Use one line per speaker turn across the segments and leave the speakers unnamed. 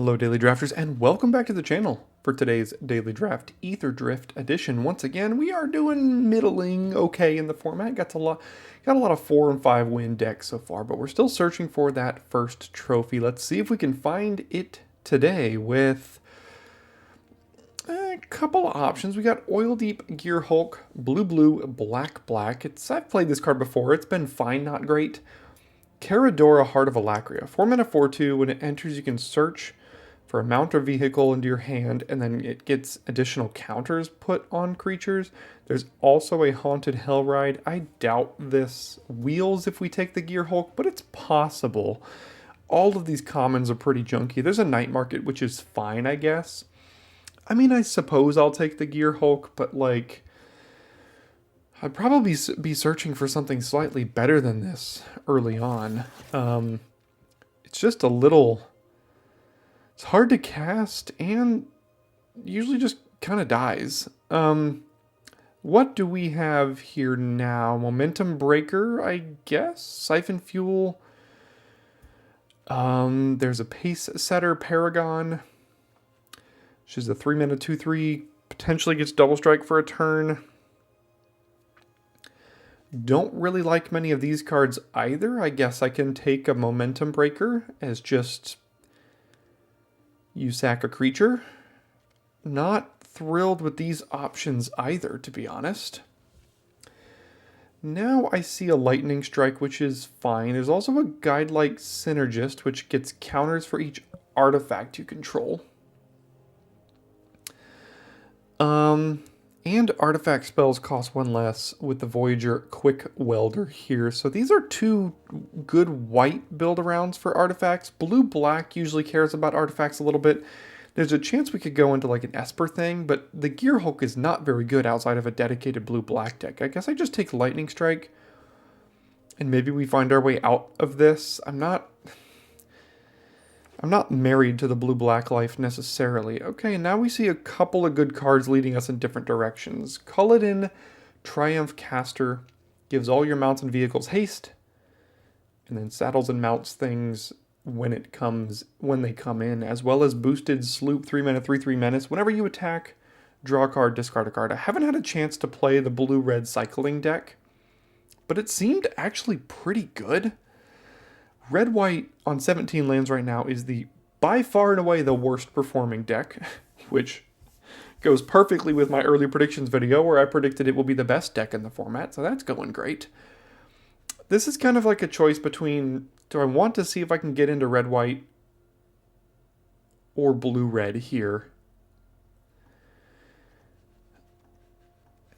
Hello Daily Drafters and welcome back to the channel for today's Daily Draft Aetherdrift edition. Once again, we are doing middling okay in the format. Got a lot of 4 and 5 win decks so far, but we're still searching for that first trophy. Let's see if we can find it today with a couple of options. We got Oil Deep, Gear Hulk, Blue, Black. I've played this card before. It's been fine, not great. Caradora, Heart of Alacria. 4 mana 4/2. When it enters, you can search for a mount or vehicle into your hand, and then it gets additional counters put on creatures. There's also a Haunted Hellride. I doubt this wheels if we take the Gear Hulk, but it's possible. All of these commons are pretty junky. There's a Night Market, which is fine, I guess. I mean, I suppose I'll take the Gear Hulk, but like, I'd probably be searching for something slightly better than this early on. It's just a little... It's hard to cast and usually just kind of dies. What do we have here now? Momentum Breaker, I guess? Siphon Fuel. There's a Pace Setter, Paragon. She's a 3 mana 2/3. Potentially gets Double Strike for a turn. Don't really like many of these cards either. I guess I can take a Momentum Breaker as just... you sack a creature. Not thrilled with these options either, to be honest. Now I see a Lightning Strike, which is fine. There's also a Guide-like Synergist, which gets counters for each artifact you control. And artifact spells cost 1 less with the Voyager Quick Welder here. So these are two good white build-arounds for artifacts. Blue-black usually cares about artifacts a little bit. There's a chance we could go into like an Esper thing, but the Gear Hulk is not very good outside of a dedicated blue-black deck. I guess I just take Lightning Strike, and maybe we find our way out of this. I'm not married to the blue-black life necessarily. Okay, now we see a couple of good cards leading us in different directions. Culloden, Triumph Caster, gives all your mounts and vehicles haste, and then saddles and mounts things when they come in, as well as boosted Sloop 3 mana 3/3 menace. Whenever you attack, draw a card, discard a card. I haven't had a chance to play the blue-red cycling deck, but it seemed actually pretty good. Red-white on 17 lands right now is by far and away the worst performing deck, which goes perfectly with my early predictions video where I predicted it will be the best deck in the format, so that's going great. This is kind of like a choice between, do I want to see if I can get into red-white or blue-red here?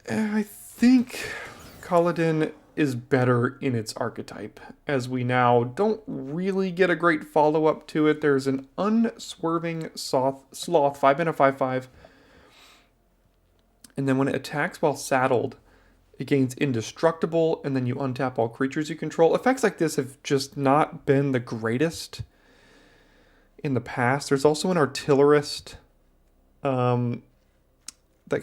I think Culloden is better in its archetype, as we now don't really get a great follow-up to it. There's an Unswerving Sloth, 5 mana 5/5, and then when it attacks while saddled, it gains Indestructible, and then you untap all creatures you control. Effects like this have just not been the greatest in the past. There's also an Artillerist that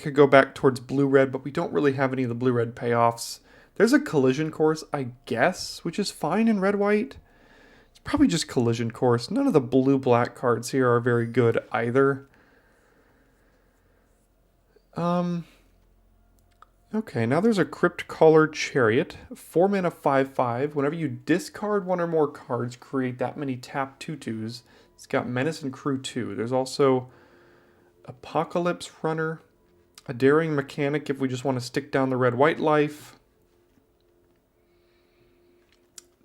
could go back towards blue-red, but we don't really have any of the blue-red payoffs. There's a Collision Course, I guess, which is fine in red-white. It's probably just Collision Course. None of the blue-black cards here are very good either. Okay, now there's a Crypt Caller Chariot. 4 mana 5/5. Whenever you discard one or more cards, create that many tap 2/2s. It's got Menace and Crew 2. There's also Apocalypse Runner. A Daring Mechanic if we just want to stick down the red-white life.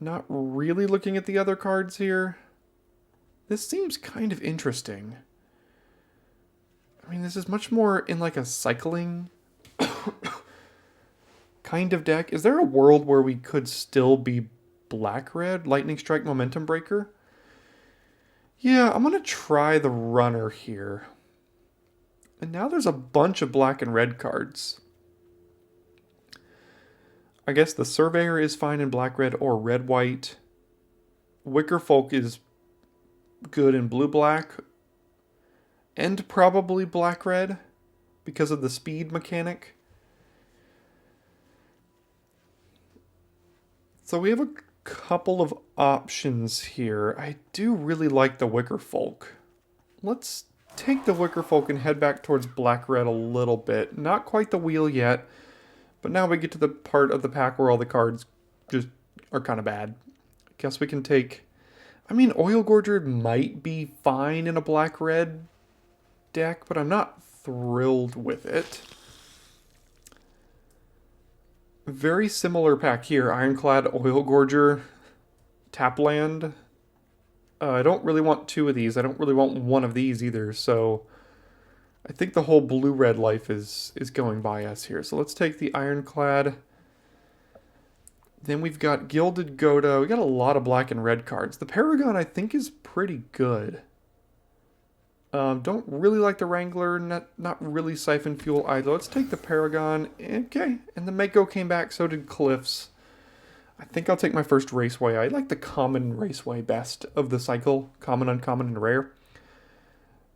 Not really looking at the other cards here. This seems kind of interesting. I mean, this is much more in like a cycling kind of deck. Is there a world where we could still be black-red? Lightning Strike, Momentum Breaker? Yeah, I'm going to try the runner here. And now there's a bunch of black and red cards. I guess the Surveyor is fine in black-red or red-white. Wicker Folk is good in blue-black. And probably black-red because of the speed mechanic. So we have a couple of options here. I do really like the Wicker Folk. Let's take the Wicker Folk and head back towards Black-Red a little bit. Not quite the wheel yet, but now we get to the part of the pack where all the cards just are kind of bad. I guess we can take... I mean, Oil Gorger might be fine in a Black-Red deck, but I'm not thrilled with it. Very similar pack here. Ironclad, Oil Gorger, Tapland. I don't really want two of these. I don't really want one of these either, so I think the whole blue-red life is going by us here. So let's take the Ironclad. Then we've got Gilded Goda. We got a lot of black and red cards. The Paragon, I think, is pretty good. Don't really like the Wrangler. Not really Siphon Fuel either. Let's take the Paragon. Okay, and the Mako came back. So did Cliffs. I think I'll take my first Raceway. I like the common Raceway best of the cycle. Common, uncommon, and rare.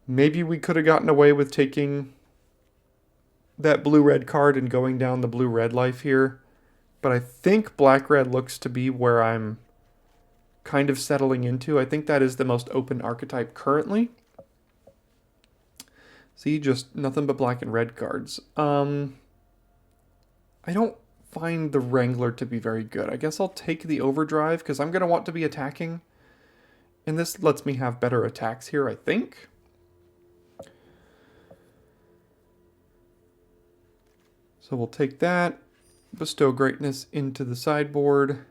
Maybe we could have gotten away with taking that blue-red card and going down the blue-red life here. But I think black-red looks to be where I'm kind of settling into. I think that is the most open archetype currently. See, just nothing but black and red cards. I don't find the Wrangler to be very good. I guess I'll take the Overdrive because I'm going to want to be attacking. And this lets me have better attacks here, I think. So we'll take that. Bestow Greatness into the sideboard.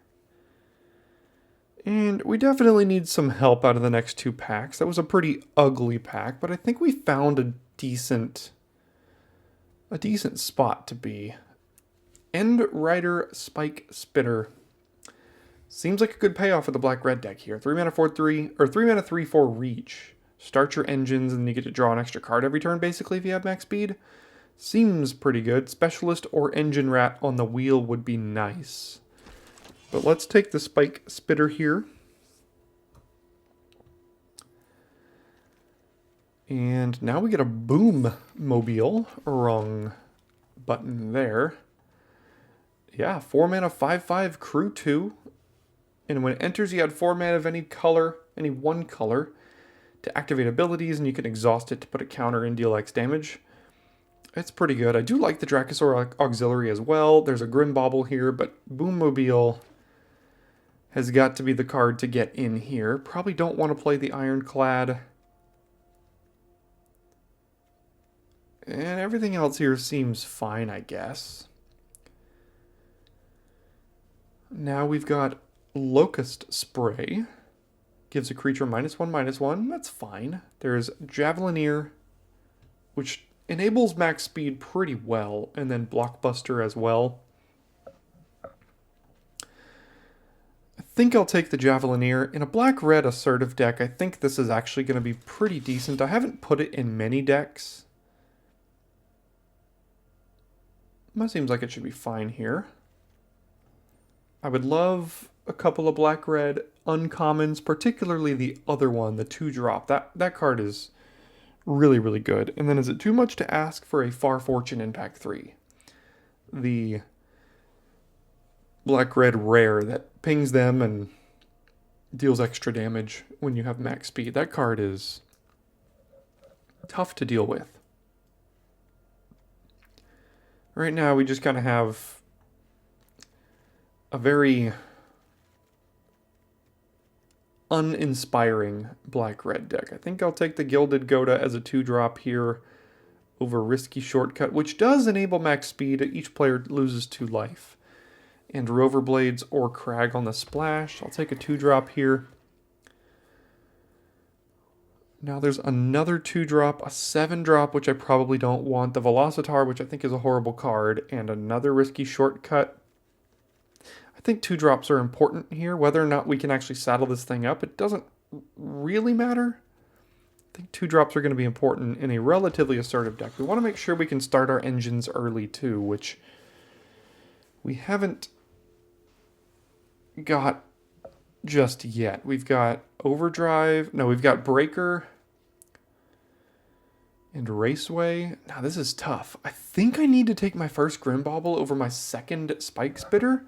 And we definitely need some help out of the next two packs. That was a pretty ugly pack, but I think we found a decent spot to be. End Rider Spike Spitter. Seems like a good payoff for the black-red deck here. 3 mana 4/3, or 3 mana 3/4 reach. Start your engines and you get to draw an extra card every turn basically if you have max speed. Seems pretty good. Specialist or Engine Rat on the wheel would be nice. But let's take the Spike Spitter here. And now we get a Boom Mobile. Wrong button there. Yeah, 4 mana 5/5 Crew 2. And when it enters, you add 4 mana of any color, any one color, to activate abilities, and you can exhaust it to put a counter and deal X damage. It's pretty good. I do like the Dracosaur Auxiliary as well. There's a Grim Bauble here, but Boom Mobile has got to be the card to get in here. Probably don't want to play the Ironclad. And everything else here seems fine, I guess. Now we've got Locust Spray. Gives a creature -1/-1. That's fine. There's Javelineer, which enables max speed pretty well, and then Blockbuster as well. I think I'll take the Javelineer. In a black-red assertive deck, I think this is actually going to be pretty decent. I haven't put it in many decks. That seems like it should be fine here. I would love a couple of black-red uncommons, particularly the other one, the 2-drop. That card is really, really good. And then is it too much to ask for a Far Fortune Impact 3? The black-red rare that pings them and deals extra damage when you have max speed. That card is tough to deal with. Right now we just kind of have a very uninspiring black-red deck. I think I'll take the Gilded Goda as a 2-drop here over Risky Shortcut, which does enable max speed. Each player loses 2 life. And Rover Blades or Crag on the splash. I'll take a 2-drop here. Now there's another 2-drop, a 7-drop, which I probably don't want. The Velocitar, which I think is a horrible card. And another Risky Shortcut. I think 2-drops are important here. Whether or not we can actually saddle this thing up, it doesn't really matter. I think 2-drops are going to be important in a relatively assertive deck. We want to make sure we can start our engines early too, which we haven't got just yet. We've got Overdrive. No, we've got Breaker and Raceway. Now this is tough. I think I need to take my first Grim Bauble over my second Spike Spitter.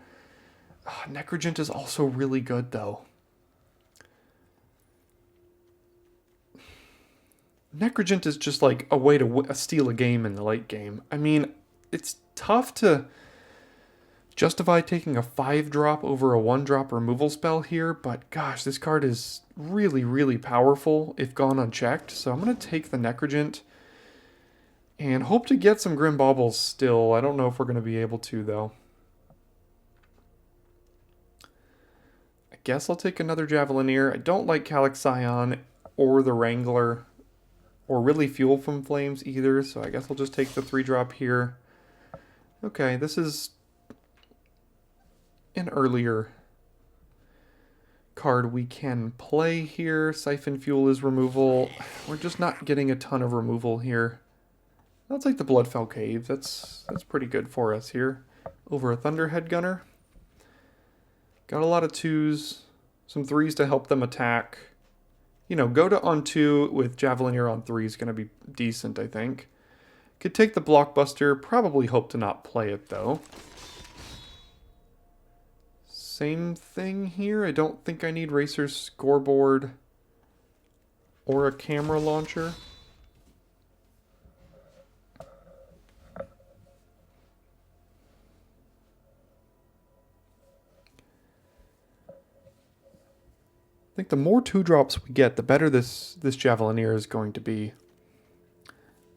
Necrogent is also really good, though. Necrogent is just like a way to steal a game in the late game. I mean, it's tough to justify taking a 5-drop over a 1-drop removal spell here, but gosh, this card is really, really powerful if gone unchecked. So I'm going to take the Necrogent and hope to get some Grim Baubles still. I don't know if we're going to be able to, though. I guess I'll take another Javelineer. I don't like Calyx Scion or the Wrangler or really Fuel from Flames either, so I guess I'll just take the 3-drop here. Okay, this is an earlier card we can play here. Siphon Fuel is removal. We're just not getting a ton of removal here. I'll take the Bloodfell Cave. That's pretty good for us here. Over a Thunderhead Gunner. Got a lot of 2s, some 3s to help them attack. You know, Goda on 2 with Javelineer on 3 is going to be decent, I think. Could take the Blockbuster. Probably hope to not play it, though. Same thing here. I don't think I need Racer's Scoreboard or a camera launcher. I think the more 2-drops we get, the better this Javelineer is going to be.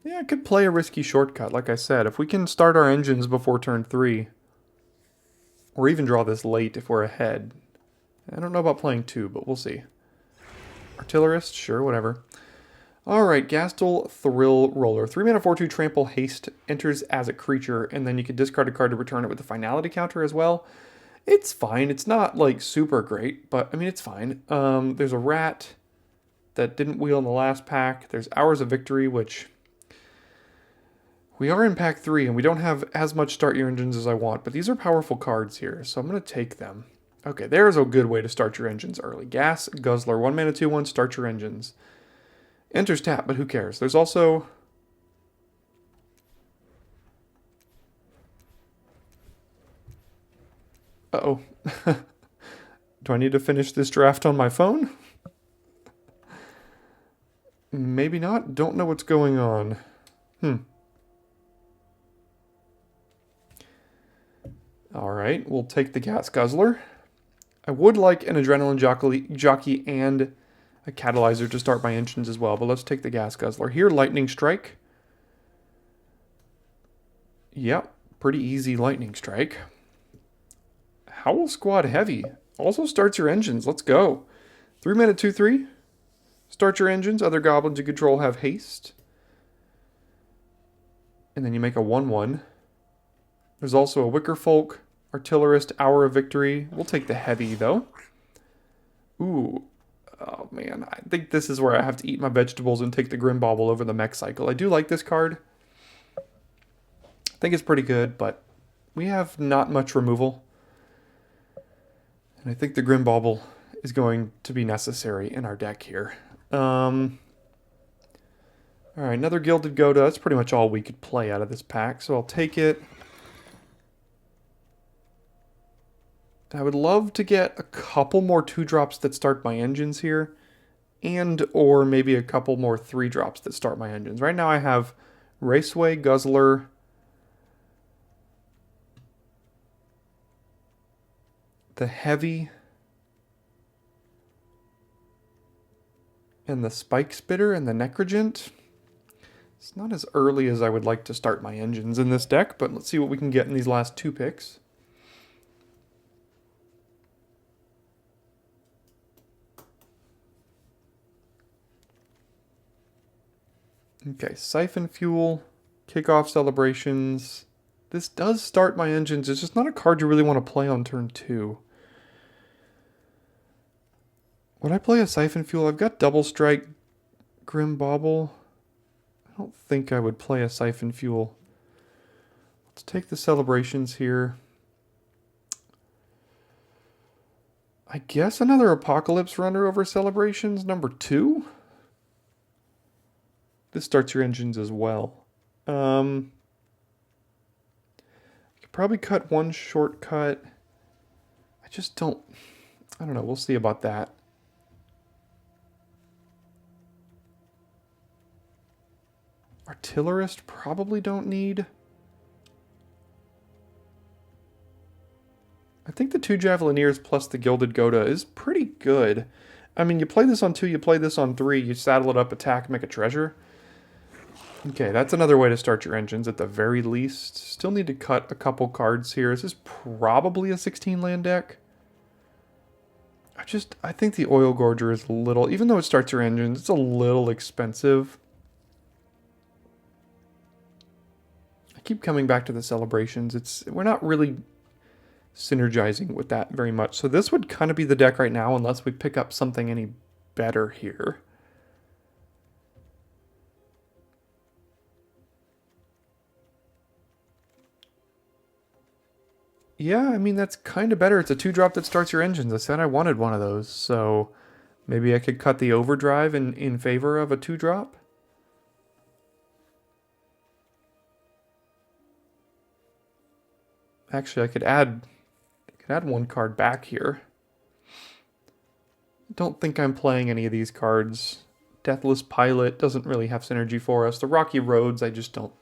Yeah, I could play a risky shortcut, like I said. If we can start our engines before turn 3, or even draw this late if we're ahead. I don't know about playing 2, but we'll see. Artillerist? Sure, whatever. Alright, Gastel Thrill Roller. 3 mana, 4/2 trample haste, enters as a creature, and then you can discard a card to return it with a finality counter as well. It's fine. It's not, like, super great, but, I mean, it's fine. There's a rat that didn't wheel in the last pack. There's Hours of Victory, which we are in pack 3, and we don't have as much start your engines as I want, but these are powerful cards here, so I'm going to take them. Okay, there's a good way to start your engines early. Gas Guzzler, 1 mana, 2/1, start your engines. Enters tap, but who cares? There's also... Uh-oh. Do I need to finish this draft on my phone? Maybe not. Don't know what's going on. Alright, we'll take the Gas Guzzler. I would like an Adrenaline Jockey and a Catalyzer to start my engines as well, but let's take the Gas Guzzler. Here, Lightning Strike. Yep, pretty easy Lightning Strike. Howl Squad Heavy also starts your engines. Let's go. 3 mana, 2/3. Start your engines. Other goblins you control have haste. And then you make a 1/1. There's also a Wicker Folk, Artillerist, Hour of Victory. We'll take the heavy, though. Ooh. Oh, man. I think this is where I have to eat my vegetables and take the Grim Bauble over the Mech Cycle. I do like this card. I think it's pretty good, but we have not much removal. And I think the Grim Bauble is going to be necessary in our deck here. Alright, another Gilded Goda. That's pretty much all we could play out of this pack, so I'll take it. I would love to get a couple more 2-drops that start my engines here, and or maybe a couple more 3-drops that start my engines. Right now I have Raceway, Guzzler, the Heavy, and the Spike Spitter, and the Necrogent. It's not as early as I would like to start my engines in this deck, but let's see what we can get in these last 2 picks. Okay, Siphon Fuel, Kickoff Celebrations. This does start my engines. It's just not a card you really want to play on turn 2. Would I play a Siphon Fuel? I've got Double Strike, Grim Bauble. I don't think I would play a Siphon Fuel. Let's take the Celebrations here. I guess another Apocalypse Runner over Celebrations, number 2? This starts your engines as well. I could probably cut one shortcut. I just don't... I don't know. We'll see about that. Artillerist probably don't need. I think the 2 Javelineers plus the Gilded Goda is pretty good. I mean, you play this on 2, you play this on 3, you saddle it up, attack, make a treasure. Okay, that's another way to start your engines at the very least. Still need to cut a couple cards here. This is probably a 16 land deck. I think the Oil Gorger is a little, even though it starts your engines, it's a little expensive. I keep coming back to the celebrations. We're not really synergizing with that very much. So this would kind of be the deck right now unless we pick up something any better here. Yeah, I mean, that's kind of better. It's a 2-drop that starts your engines. I said I wanted one of those, so maybe I could cut the Overdrive in favor of a 2-drop. Actually, I could add one card back here. Don't think I'm playing any of these cards. Deathless Pilot doesn't really have synergy for us. The Rocky Roads, I just don't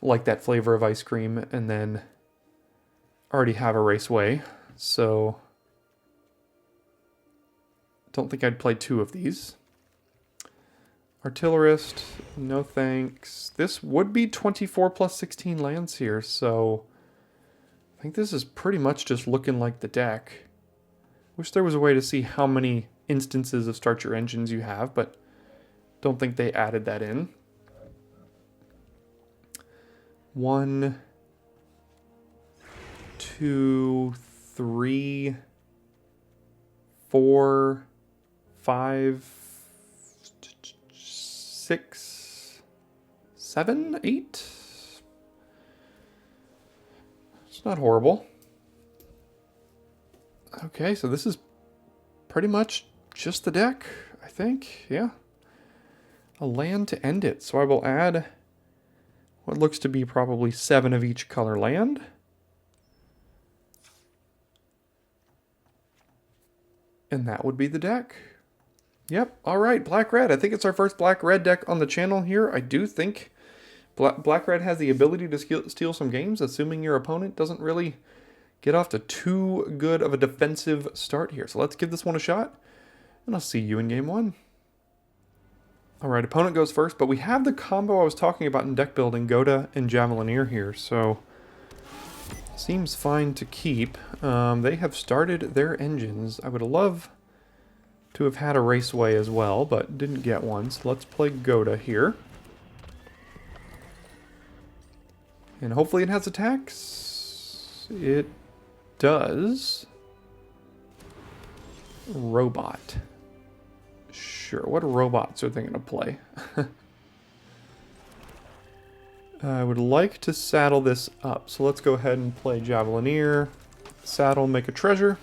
like that flavor of ice cream. And then already have a Raceway, so don't think I'd play 2 of these. Artillerist, no thanks. This would be 24 plus 16 lands here, so I think this is pretty much just looking like the deck. Wish there was a way to see how many instances of start your engines you have, but don't think they added that in. 1, 2, 3, 4, 5, 6, 7, 8. It's not horrible. Okay, so this is pretty much just the deck, I think. Yeah. A land to end it. So I will add what looks to be probably 7 of each color land. And that would be the deck. Yep, alright, Black-Red. I think it's our first Black-Red deck on the channel here. I do think Black-Red has the ability to steal some games, assuming your opponent doesn't really get off to too good of a defensive start here. So let's give this one a shot, and I'll see you in game 1. Alright, opponent goes first, but we have the combo I was talking about in deck building, Goda and Javelineer here, so seems fine to keep. They have started their engines. I would love to have had a Raceway as well, but didn't get one, so let's play Goda here. And hopefully it has attacks. It does. Robot. Sure, what robots are they going to play? I would like to saddle this up, so let's go ahead and play Javelineer. Saddle, make a treasure.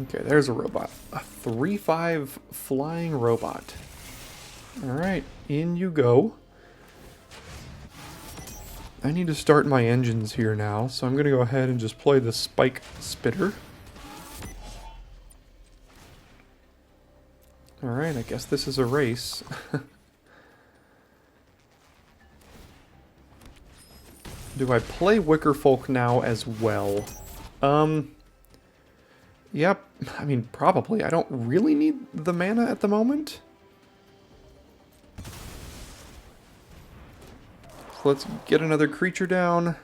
Okay, there's a robot. A 3/5 flying robot. Alright, in you go. I need to start my engines here now, so I'm going to go ahead and just play the Spike Spitter. Alright, I guess this is a race. Do I play Wickerfolk now as well? Yep, I mean, probably. I don't really need the mana at the moment. So let's get another creature down.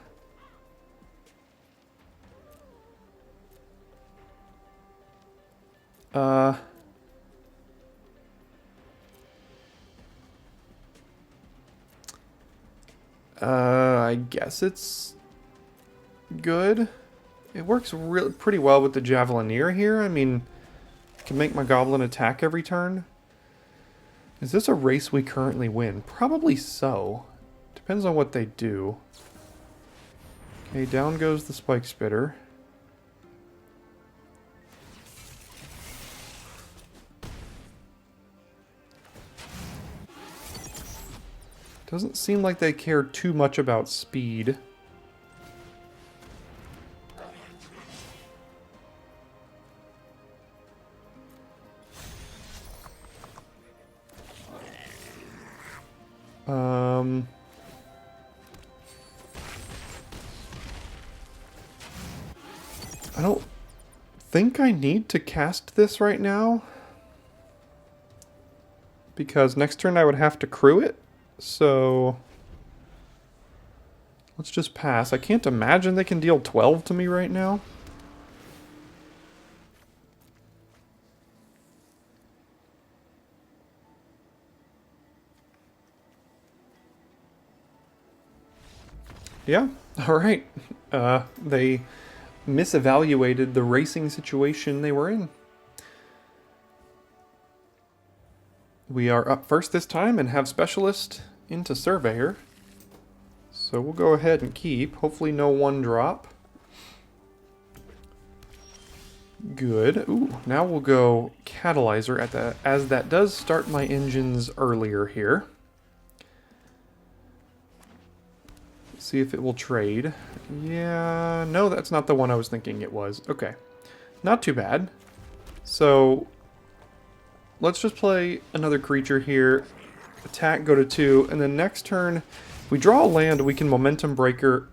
I guess it's good. It works pretty well with the Javelineer here. I mean, I can make my Goblin attack every turn. Is this a race we currently win? Probably so. Depends on what they do. Okay, down goes the Spike Spitter. Doesn't seem like they care too much about speed. I don't think I need to cast this right now, because next turn I would have to crew it, so let's just pass. I can't imagine they can deal 12 to me right now. Yeah, alright. They misevaluated the racing situation they were in. We are up first this time and have Specialist into Surveyor. So we'll go ahead and keep. Hopefully no one drop. Good. Ooh, now we'll go Catalyzer at the, as that does start my engines earlier here. See if it will trade. Yeah, no, that's not the one I was thinking it was. Okay, not too bad. So let's just play another creature here. Attack, go to 2, and then next turn, if we draw a land, we can Momentum Breaker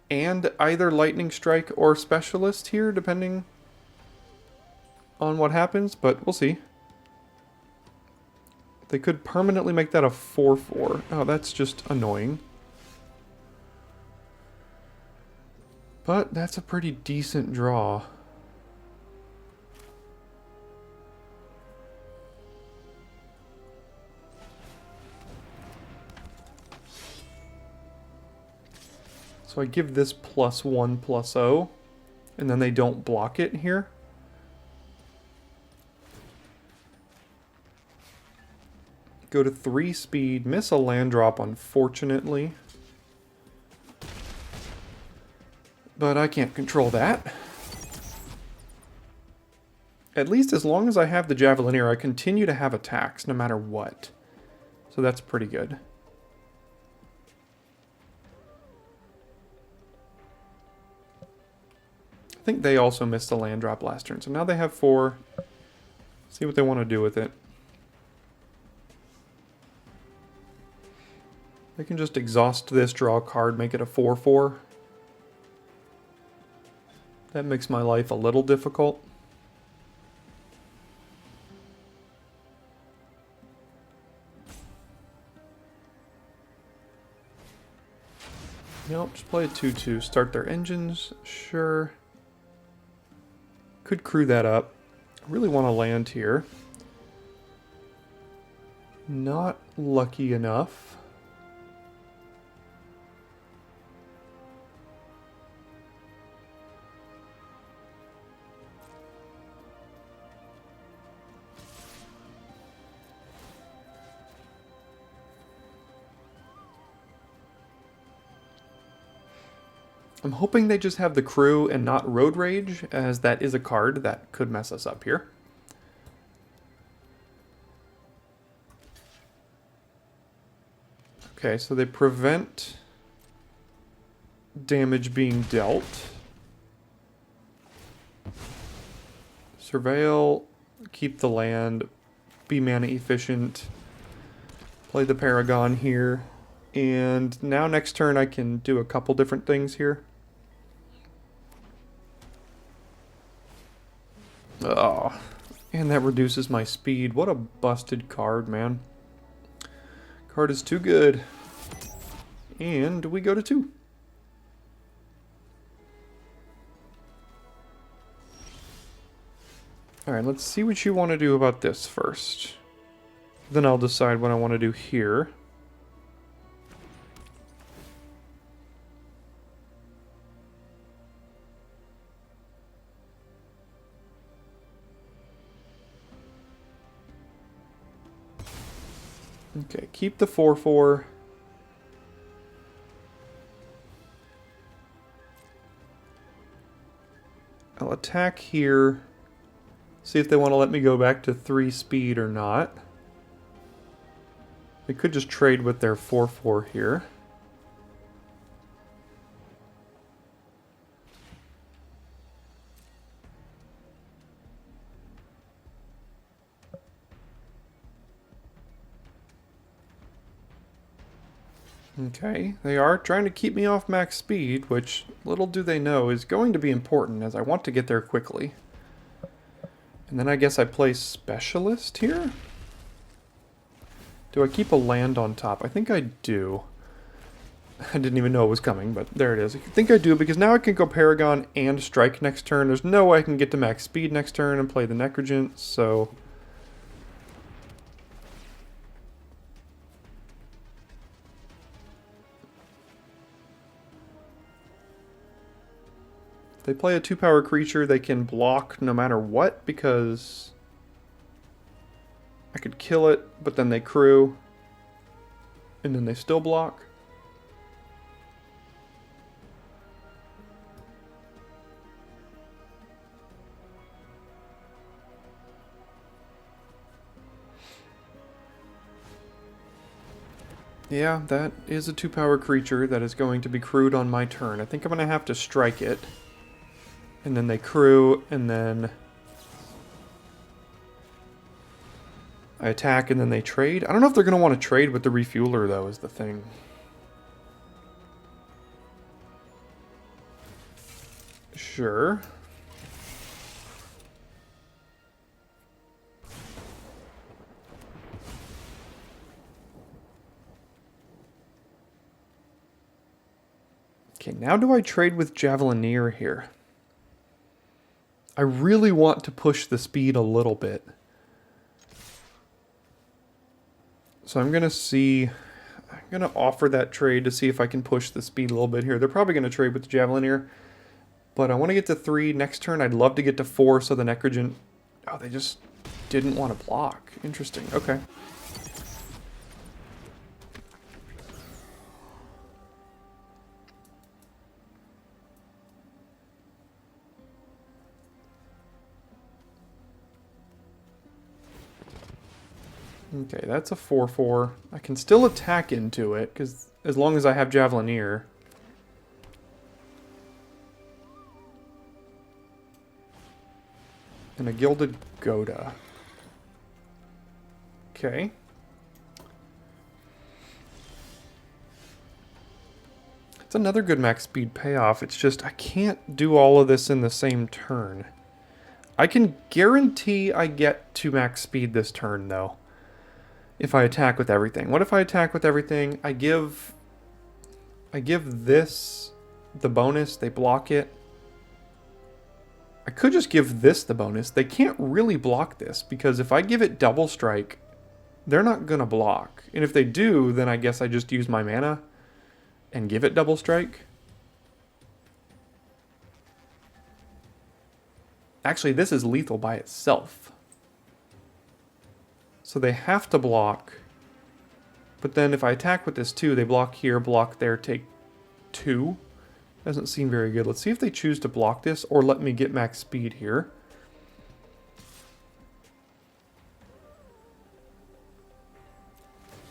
and either Lightning Strike or Specialist here, depending on what happens, but we'll see. They could permanently make that a 4/4. Oh, that's just annoying. But that's a pretty decent draw. So I give this +1/+0, and then they don't block it here. Go to 3 speed, miss a land drop, unfortunately. But I can't control that. At least as long as I have the Javelineer, I continue to have attacks no matter what. So that's pretty good. I think they also missed a land drop last turn, so now they have 4. See what they want to do with it. They can just exhaust this, draw a card, make it a 4/4. That makes my life a little difficult. Nope, just play a 2/2. Start their engines, sure. Could crew that up. I really want to land here. Not lucky enough. I'm hoping they just have the crew and not Road Rage, as that is a card that could mess us up here. Okay, so they prevent damage being dealt. Surveil, keep the land, be mana efficient, play the Paragon here, and now next turn I can do a couple different things here. Oh, and that reduces my speed. What a busted card, man. Card is too good. And we go to 2. Alright, let's see what you want to do about this first. Then I'll decide what I want to do here. Okay, keep the 4/4. I'll attack here. See if they want to let me go back to 3 speed or not. They could just trade with their 4/4 here. Okay, they are trying to keep me off max speed, which little do they know is going to be important as I want to get there quickly. And then I guess I play Specialist here? Do I keep a land on top? I think I do. I didn't even know it was coming, but there it is. I think I do because now I can go Paragon and Strike next turn. There's no way I can get to max speed next turn and play the Necrogent, so... If they play a 2-power creature, they can block no matter what because I could kill it, but then they crew, and then they still block. Yeah, that is a 2-power creature that is going to be crewed on my turn. I think I'm going to have to strike it. And then they crew, and then I attack, and then they trade. I don't know if they're going to want to trade with the refueler, though, is the thing. Sure. Okay, now do I trade with Javelineer here? I really want to push the speed a little bit. So I'm going to offer that trade to see if I can push the speed a little bit here. They're probably going to trade with the Javelineer, but I want to get to 3. Next turn, I'd love to get to 4, so the Necrogent... Oh, they just didn't want to block. Interesting. Okay. Okay, that's a 4/4. I can still attack into it, because as long as I have Javelineer. And a Gilded Goda. Okay. It's another good max speed payoff. It's just I can't do all of this in the same turn. I can guarantee I get to max speed this turn, though. If I attack with everything. What if I attack with everything? I give this the bonus. They block it. I could just give this the bonus. They can't really block this because if I give it double strike, they're not going to block. And if they do, then I guess I just use my mana and give it double strike. Actually, this is lethal by itself. So they have to block. But then if I attack with this too, they block here, block there, take 2. Doesn't seem very good. Let's see if they choose to block this or let me get max speed here.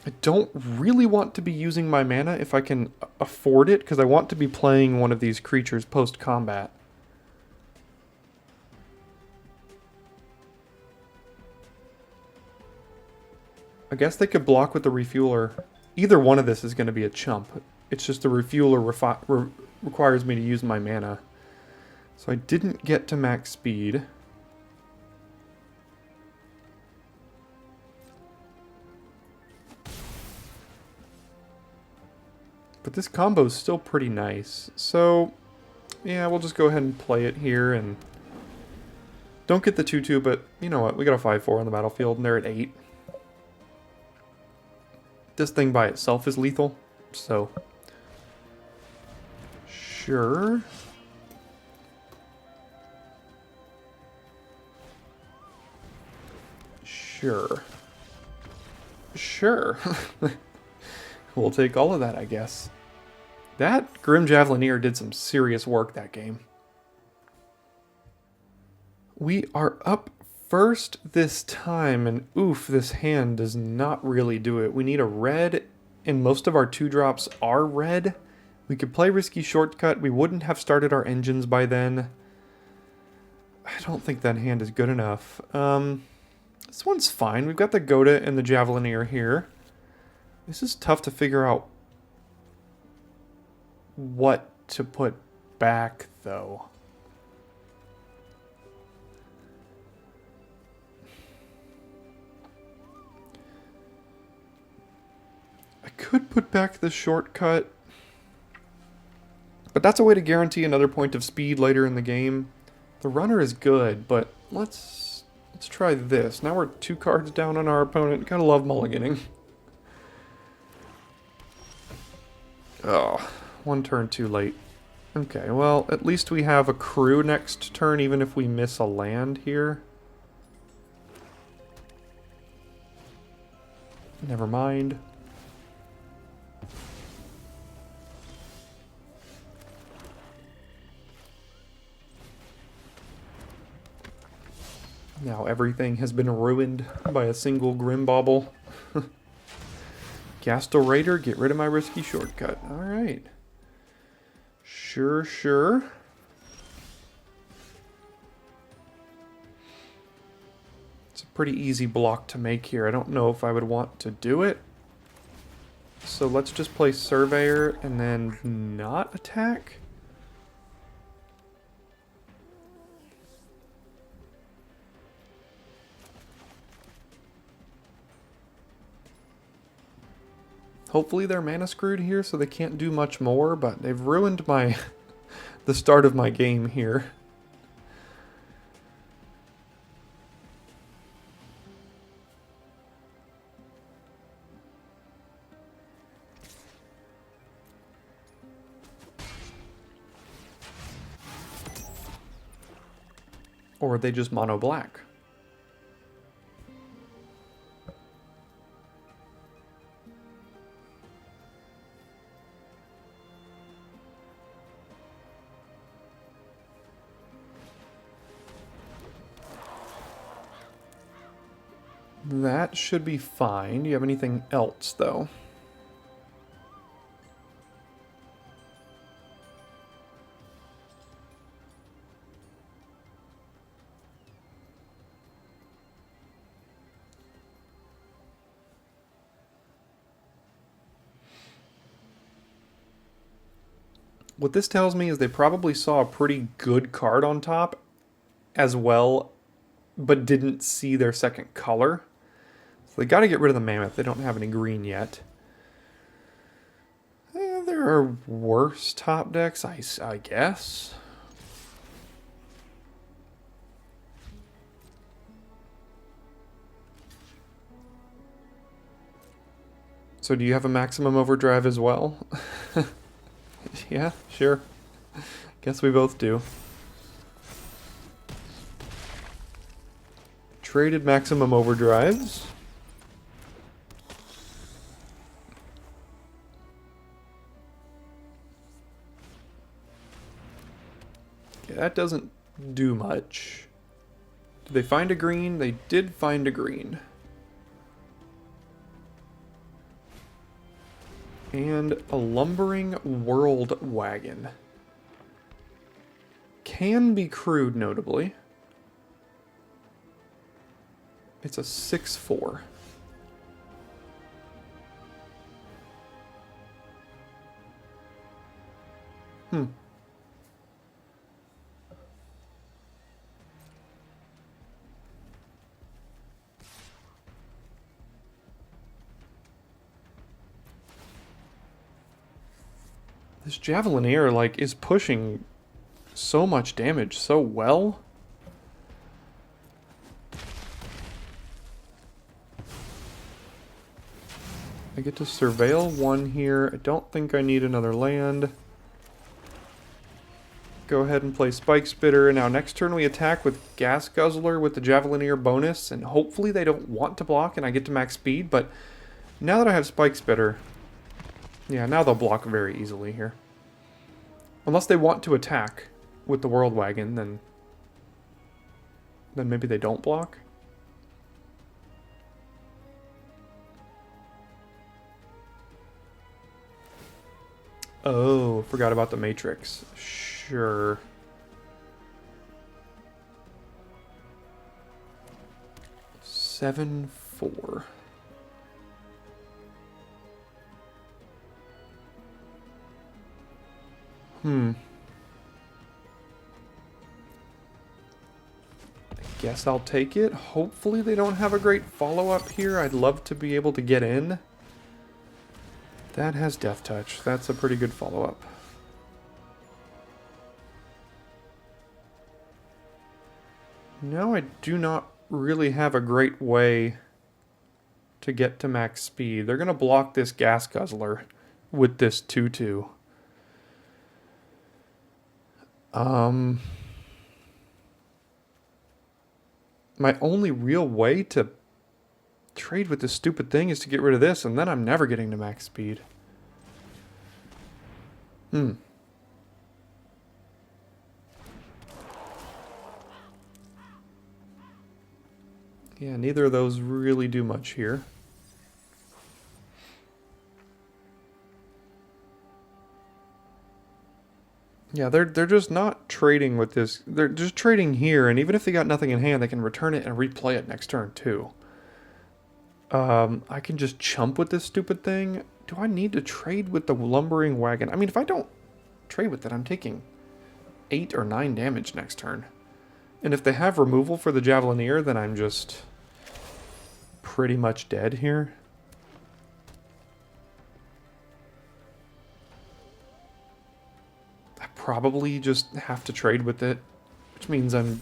I don't really want to be using my mana if I can afford it, because I want to be playing one of these creatures post-combat. I guess they could block with the refueler. Either one of this is going to be a chump. It's just the refueler requires me to use my mana. So I didn't get to max speed. But this combo is still pretty nice. So, yeah, we'll just go ahead and play it here. And don't get the 2/2, but you know what? We got a 5/4 on the battlefield, and they're at 8. This thing by itself is lethal, so sure. Sure. Sure. We'll take all of that, I guess. That Grim Javelineer did some serious work that game. We are up first this time, and oof, this hand does not really do it. We need a red, and most of our 2-drops are red. We could play Risky Shortcut. We wouldn't have started our engines by then. I don't think that hand is good enough. This one's fine. We've got the Goda and the Javelineer here. This is tough to figure out what to put back, though. I could put back the shortcut, but that's a way to guarantee another point of speed later in the game. The runner is good, but let's try this. Now we're 2 cards down on our opponent. Gotta love mulliganing. Oh, 1 turn too late. Okay, well, at least we have a crew next turn, even if we miss a land here. Never mind. Now everything has been ruined by a single Grimbauble. Gastel Raider, get rid of my risky shortcut. Alright. Sure, sure. It's a pretty easy block to make here. I don't know if I would want to do it. So let's just play Surveyor and then not attack. Hopefully they're mana screwed here so they can't do much more, but they've ruined my the start of my game here. Or they just mono black. That should be fine. Do you have anything else, though? What this tells me is they probably saw a pretty good card on top as well, but didn't see their second color. So they got to get rid of the Mammoth. They don't have any green yet. There are worse top decks, I guess. So do you have a maximum overdrive as well? Yeah, sure. Guess we both do. Traded maximum overdrives. Okay, that doesn't do much. Did they find a green? They did find a green. And a lumbering world wagon. Can be crewed, notably. It's a 6/4. This Javelineer, like, is pushing so much damage so well. I get to surveil 1 here. I don't think I need another land. Go ahead and play Spike Spitter. Now next turn we attack with Gas Guzzler with the Javelineer bonus, and hopefully they don't want to block and I get to max speed, but now that I have Spike Spitter, yeah, now they'll block very easily here. Unless they want to attack with the World Wagon, then maybe they don't block. Oh, forgot about the Matrix. Sure. Seven, 4. I guess I'll take it. Hopefully they don't have a great follow-up here. I'd love to be able to get in. That has Death Touch. That's a pretty good follow-up. No, I do not really have a great way to get to max speed. They're going to block this Gas Guzzler with this 2-2. My only real way to trade with this stupid thing is to get rid of this, and then I'm never getting to max speed. Yeah, neither of those really do much here. Yeah, they're just not trading with this. They're just trading here, and even if they got nothing in hand, they can return it and replay it next turn too. I can just chump with this stupid thing. Do I need to trade with the lumbering wagon? I mean, if I don't trade with it, I'm taking 8 or 9 damage next turn. And if they have removal for the Javelineer, then I'm just pretty much dead here. I probably just have to trade with it, which means I'm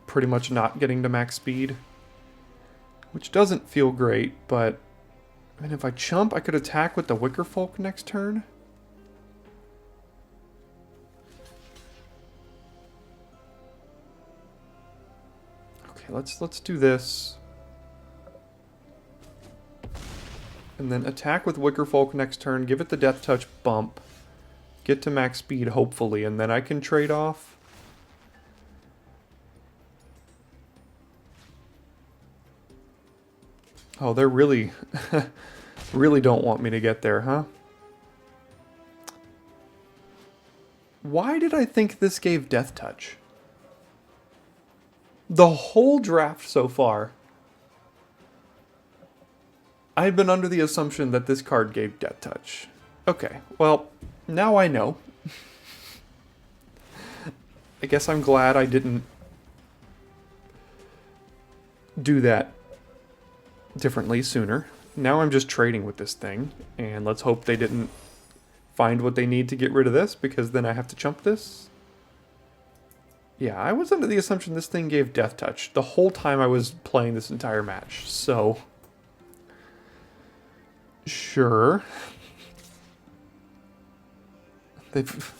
pretty much not getting to max speed, which doesn't feel great, but I mean, if I chump, I could attack with the Wicker Folk next turn. Okay, let's do this. And then attack with Wicker Folk next turn, give it the Death Touch bump, get to max speed, hopefully, and then I can trade off. Oh, they're really, really don't want me to get there, huh? Why did I think this gave Death Touch? The whole draft so far, I've been under the assumption that this card gave Death Touch. Okay, well, now I know. I guess I'm glad I didn't do that differently sooner. Now I'm just trading with this thing, and let's hope they didn't find what they need to get rid of this, because then I have to chump this. Yeah, I was under the assumption this thing gave Death Touch the whole time I was playing this entire match, so sure. They've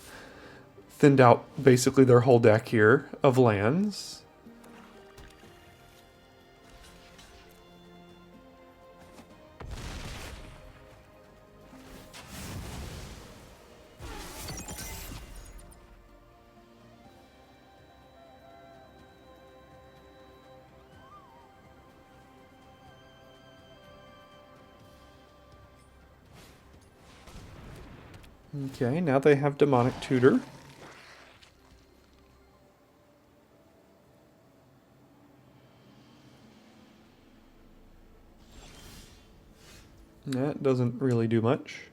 thinned out basically their whole deck here of lands. Okay, now they have Demonic Tutor. That doesn't really do much.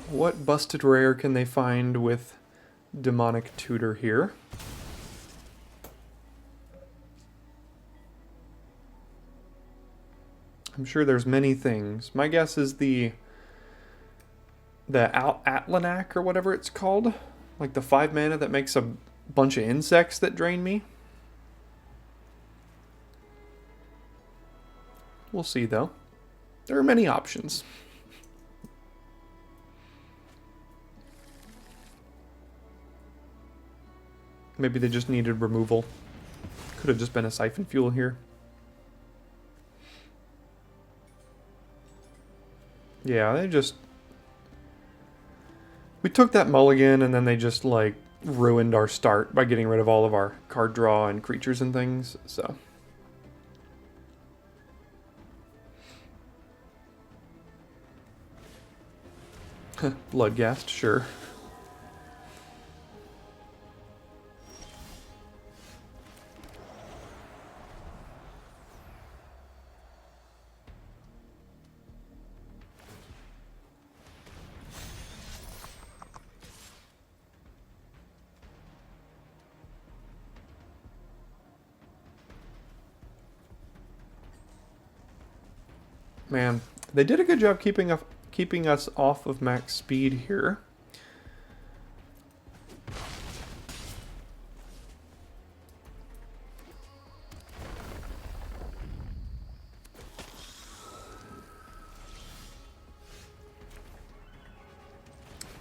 What busted rare can they find with Demonic Tutor here? I'm sure there's many things. My guess is the Atlanak or whatever it's called. Like the 5 mana that makes a bunch of insects that drain me. We'll see though. There are many options. Maybe they just needed removal. Could have just been a Siphon Fuel here. Yeah, they just... We took that mulligan and then they just, like, ruined our start by getting rid of all of our card draw and creatures and things, so... Bloodghast, sure. Man, they did a good job keeping us off of max speed here.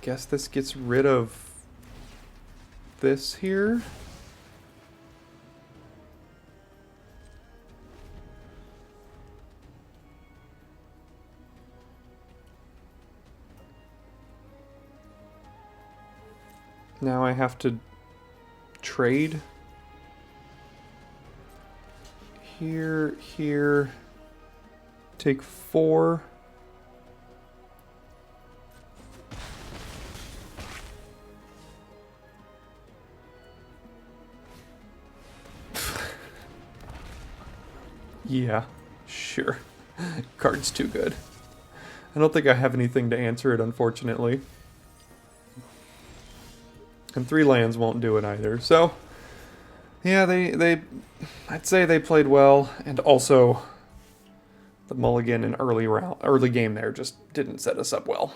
Guess this gets rid of this here. Now I have to trade here, here, take 4. Yeah, sure. Card's too good. I don't think I have anything to answer it, unfortunately. And 3 lands won't do it either. So, yeah, I'd say they played well, and also the mulligan in early game there just didn't set us up well.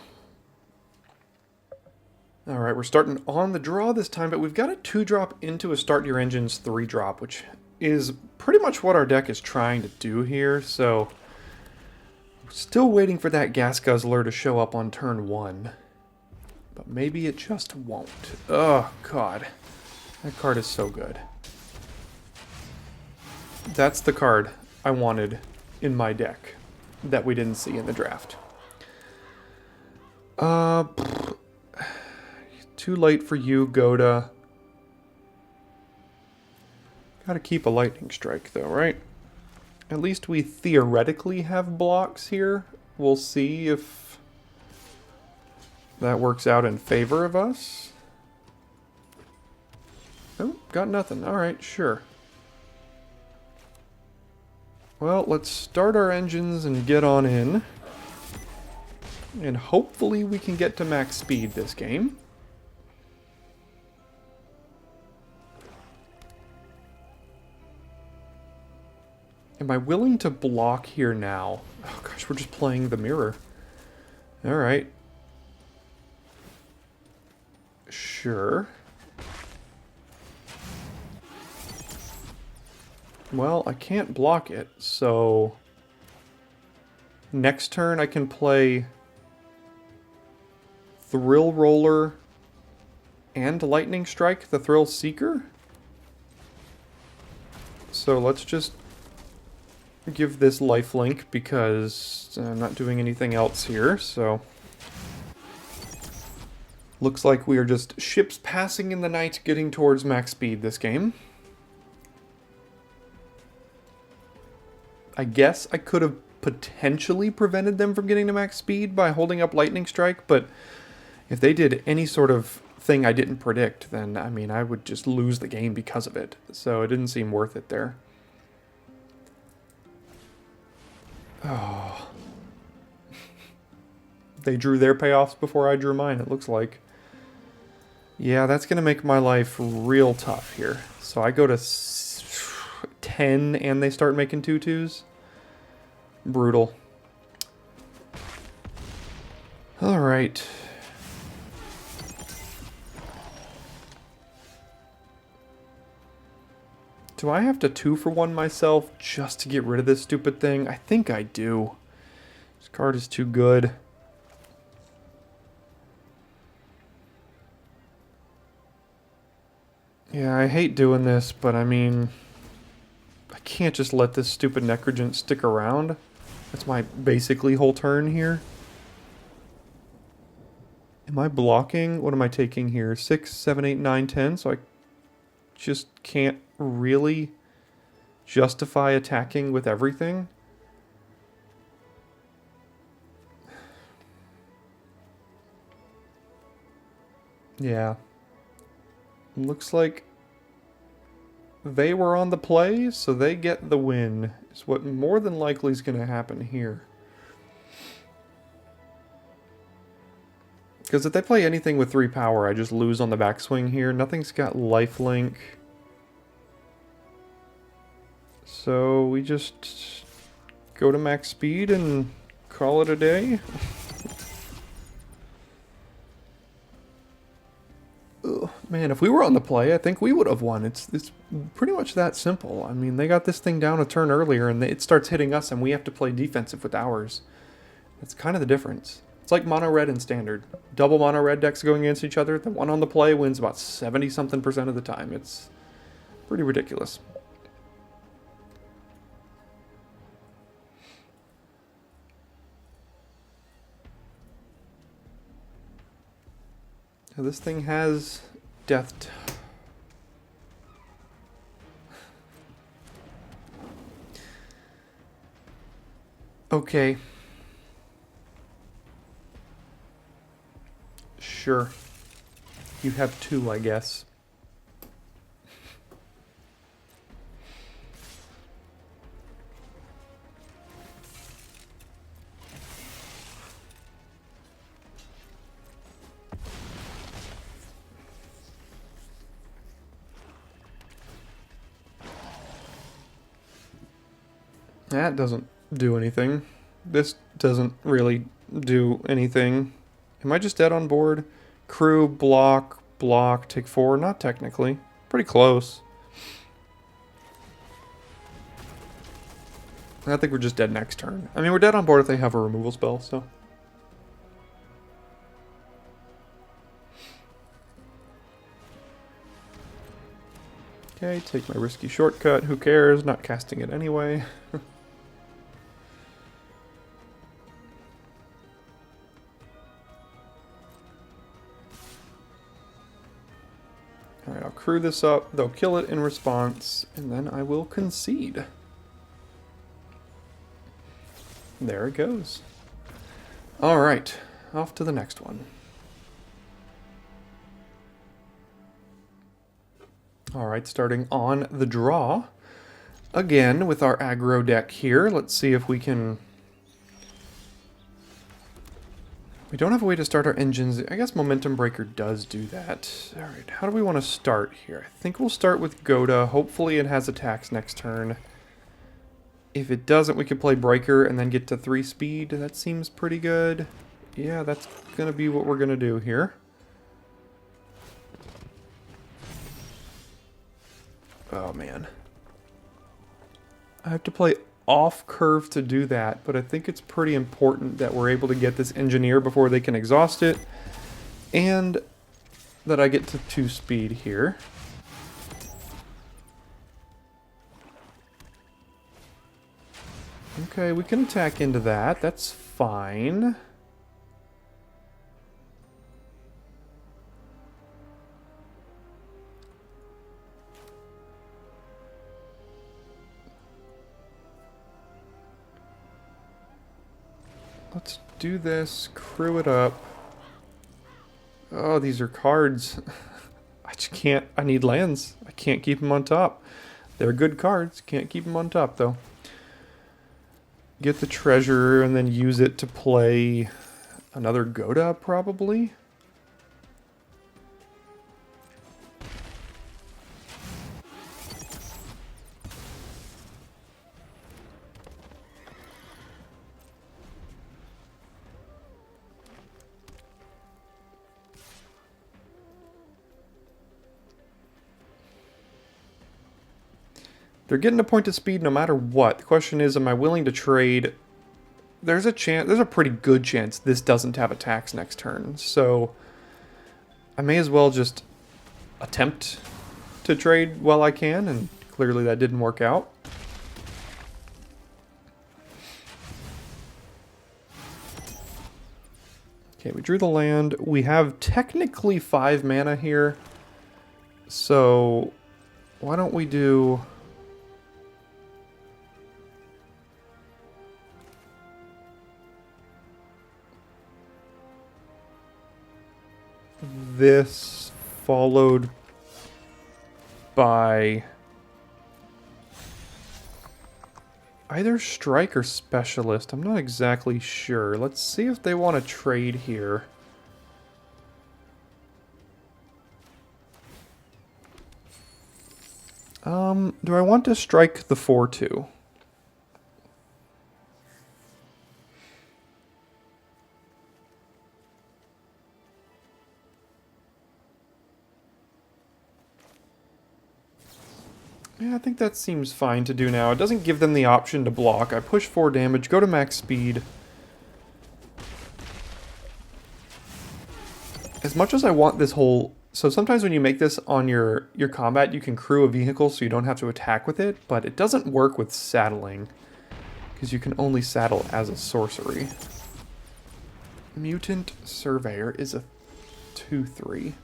All right, we're starting on the draw this time, but we've got a 2-drop into a Start Your Engines 3-drop, which is pretty much what our deck is trying to do here. So, we're still waiting for that Gas Guzzler to show up on turn 1. But maybe it just won't. Oh, God. That card is so good. That's the card I wanted in my deck that we didn't see in the draft. Too late for you, Goda. Gotta keep a Lightning Strike, though, right? At least we theoretically have blocks here. We'll see if that works out in favor of us. Oh, got nothing. Alright, sure. Well, let's start our engines and get on in. And hopefully we can get to max speed this game. Am I willing to block here now? Oh gosh, we're just playing the mirror. Alright. Sure. Well, I can't block it, so next turn I can play Thrill Roller and Lightning Strike the Thrill Seeker. So let's just give this lifelink because I'm not doing anything else here, so looks like we are just ships passing in the night getting towards max speed this game. I guess I could have potentially prevented them from getting to max speed by holding up Lightning Strike, but if they did any sort of thing I didn't predict, then, I mean, I would just lose the game because of it. So it didn't seem worth it there. Oh. They drew their payoffs before I drew mine, it looks like. Yeah, that's going to make my life real tough here. So I go to 10 and they start making 2/2s. Brutal. Alright. Do I have to 2-for-1 myself just to get rid of this stupid thing? I think I do. This card is too good. Yeah, I hate doing this, but I mean, I can't just let this stupid Necrogent stick around. That's my basically whole turn here. Am I blocking? What am I taking here? 6, 7, 8, 9, 10. So I just can't really justify attacking with everything. Yeah. Looks like they were on the play, so they get the win. Is what more than likely is going to happen here. Because if they play anything with 3 power, I just lose on the backswing here. Nothing's got lifelink. So we just go to max speed and call it a day. Ugh, man, if we were on the play, I think we would have won. It's pretty much that simple. I mean, they got this thing down a turn earlier, and it starts hitting us, and we have to play defensive with ours. That's kind of the difference. It's like mono red and standard. Double mono red decks going against each other. The one on the play wins about 70-something% of the time. It's pretty ridiculous. So this thing has death. Okay. Sure. You have two, I guess. That doesn't do anything. This doesn't really do anything. Am I just dead on board? Crew, block, block, take 4. Not technically. Pretty close. I think we're just dead next turn. I mean, we're dead on board if they have a removal spell, so. Okay, take my risky shortcut. Who cares? Not casting it anyway. Alright, I'll crew this up. They'll kill it in response, and then I will concede. There it goes. Alright, off to the next one. Alright, starting on the draw. Again, with our aggro deck here. Let's see if we can... We don't have a way to start our engines. I guess Momentum Breaker does do that. Alright, how do we want to start here? I think we'll start with Goda. Hopefully it has attacks next turn. If it doesn't, we could play Breaker and then get to 3 speed. That seems pretty good. Yeah, that's going to be what we're going to do here. Oh, man. I have to play off curve to do that, but I think it's pretty important that we're able to get this engineer before they can exhaust it, and that I get to 2 speed here. Okay, we can attack into that. That's fine. Let's do this, crew it up. Oh, these are cards. I just can't, I need lands. I can't keep them on top. They're good cards, can't keep them on top though. Get the treasure and then use it to play another Goda probably. They're getting a point of speed no matter what. The question is, am I willing to trade? There's a chance, there's a pretty good chance this doesn't have attacks next turn. So I may as well just attempt to trade while I can, and clearly that didn't work out. Okay, we drew the land. We have technically 5 mana here. So why don't we do... this followed by either strike or specialist. I'm not exactly sure. Let's see if they want to trade here. Do I want to strike the 4-2? Yeah, I think that seems fine to do now. It doesn't give them the option to block. I push 4 damage, go to max speed. As much as I want this whole... So sometimes when you make this on your combat, you can crew a vehicle so you don't have to attack with it, but it doesn't work with saddling, because you can only saddle as a sorcery. Mutant Surveyor is a 2/3.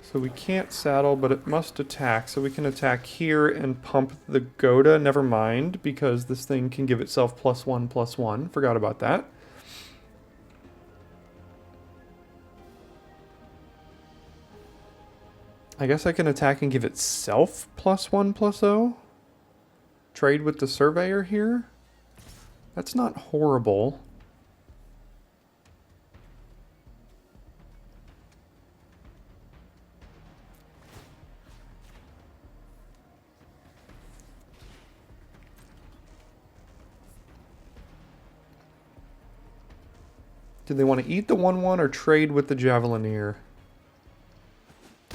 So we can't saddle, but it must attack. So we can attack here and pump the Goda. Never mind, because this thing can give itself +1/+1. Forgot about that. I guess I can attack and give itself +1/+0. Trade with the Surveyor here. That's not horrible. Do they want to eat the 1/1 or trade with the Javelineer?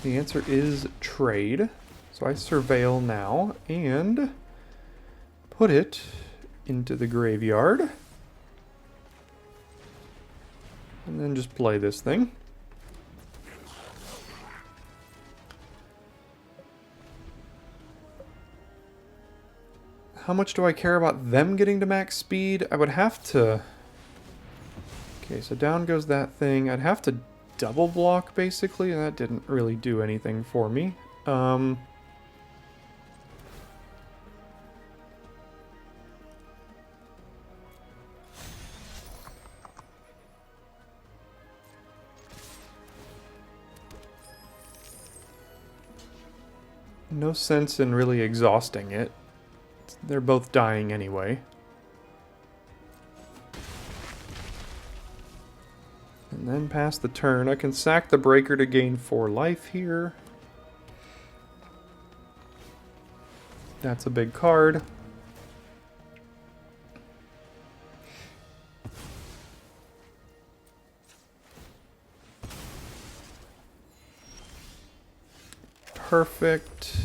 The answer is trade. So I surveil now and put it into the graveyard. And then just play this thing. How much do I care about them getting to max speed? I would have to... Okay, so down goes that thing. I'd have to double block, basically, and that didn't really do anything for me. No sense in really exhausting it. They're both dying anyway. And then pass the turn. I can sack the breaker to gain 4 life here. That's a big card. Perfect.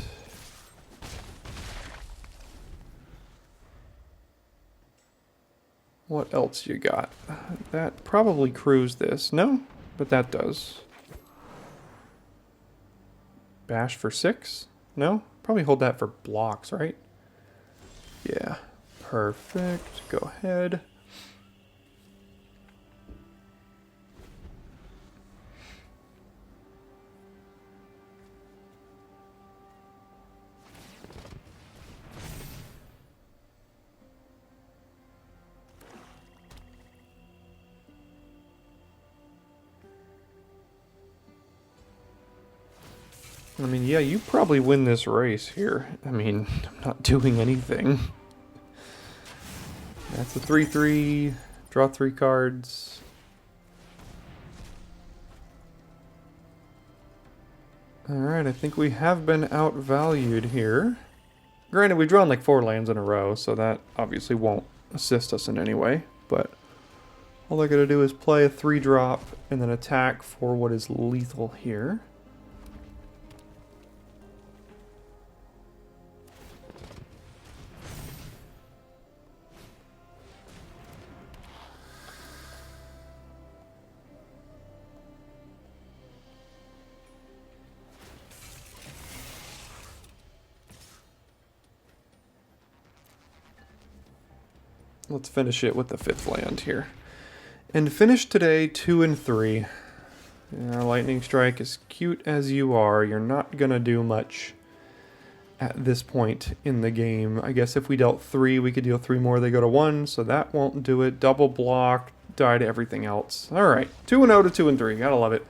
What else you got? That probably crews this. No? But that does. Bash for 6? No? Probably hold that for blocks, right? Yeah. Perfect. Go ahead. I mean, yeah, you probably win this race here. I mean, I'm not doing anything. That's a 3/3. Draw 3 cards. Alright, I think we have been outvalued here. Granted, we've drawn like 4 lands in a row, so that obviously won't assist us in any way. But all I gotta do is play a 3-drop and then attack for what is lethal here. Let's finish it with the 5th land here. And finish today 2 and 3. Yeah, Lightning Strike, as cute as you are, you're not going to do much at this point in the game. I guess if we dealt 3, we could deal 3 more. They go to 1, so that won't do it. Double block, die to everything else. Alright, 2-0 to 2 and 3. Gotta love it.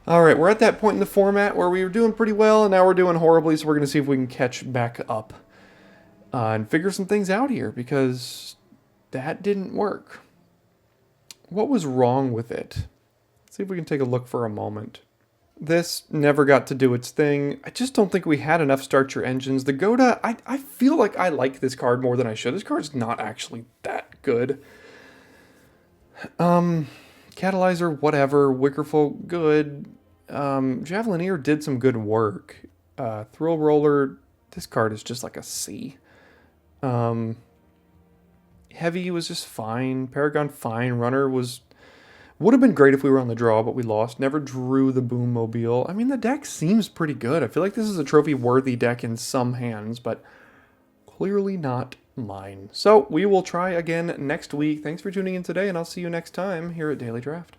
Alright, we're at that point in the format where we were doing pretty well, and now we're doing horribly, so we're going to see if we can catch back up. And figure some things out here, because that didn't work. What was wrong with it? Let's see if we can take a look for a moment. This never got to do its thing. I just don't think we had enough Start Your Engines. The Goda, I feel like I like this card more than I should. This card's not actually that good. Catalyzer, whatever. Wickerful, good. Javelineer did some good work. Thrill Roller, this card is just like a C. Heavy was just fine. Paragon, fine. Runner would have been great if we were on the draw, but we lost. Never drew the Boom Mobile. I mean, the deck seems pretty good. I feel like this is a trophy-worthy deck in some hands, but clearly not mine. So we will try again next week. Thanks for tuning in today, and I'll see you next time here at Daily Draft.